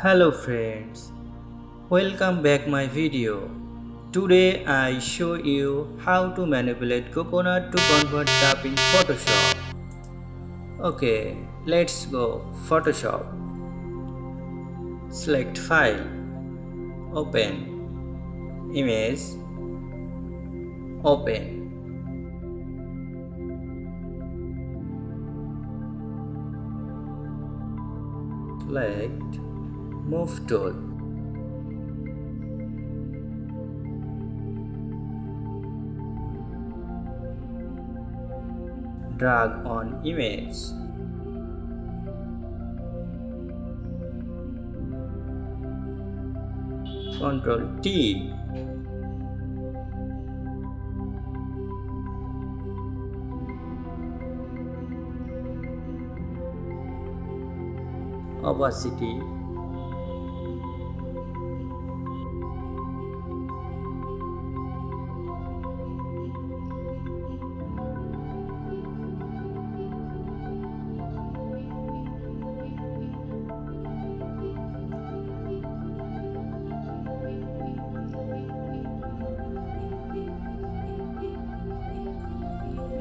Hello friends, welcome back my video. Today I show you how to manipulate coconut to convert tap in Photoshop. Okay, let's go. Photoshop. Select file, open, image, open. Select move tool. Drag on image. Ctrl T. Opacity.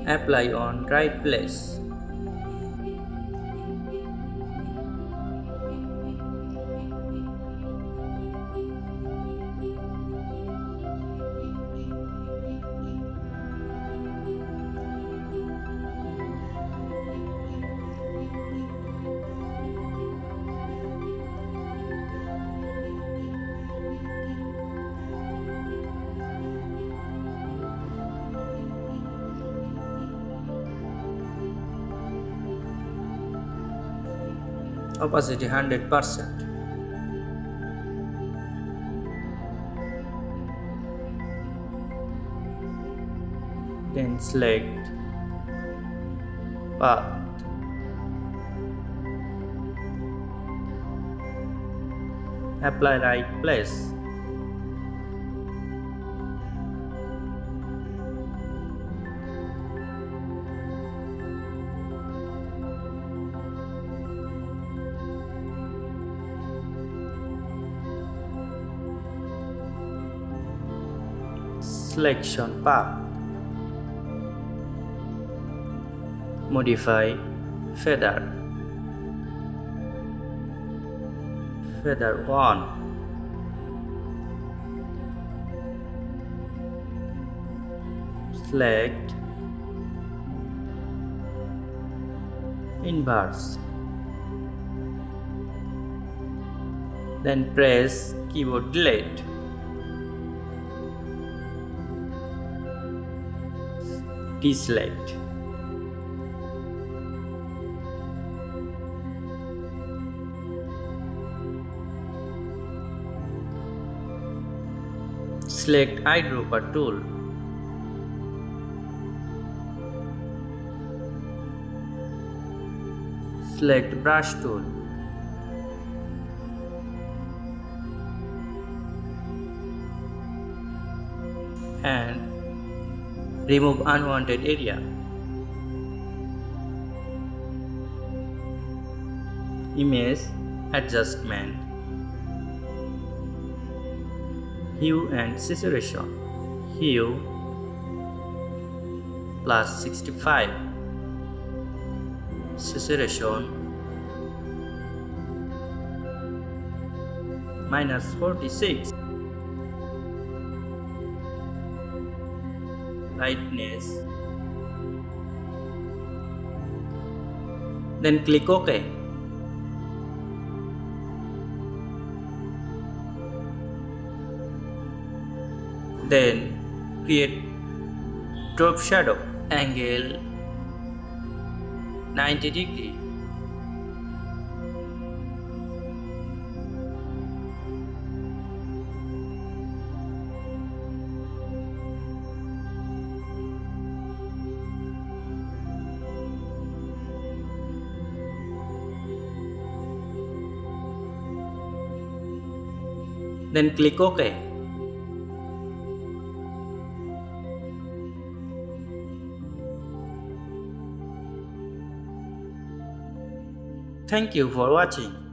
Apply on right place. Opacity 100%. Then select path. Apply right place. Selection path. Modify feather. Feather 1. Select inverse. Then press keyboard delete. Deselect. Select eyedropper tool. Select brush tool. And remove unwanted area. Image adjustment. Hue and saturation. Hue plus 65. Saturation minus 46. Lightness. Then click OK. Then create drop shadow. Angle 90 degree. Then click OK. Thank you for watching.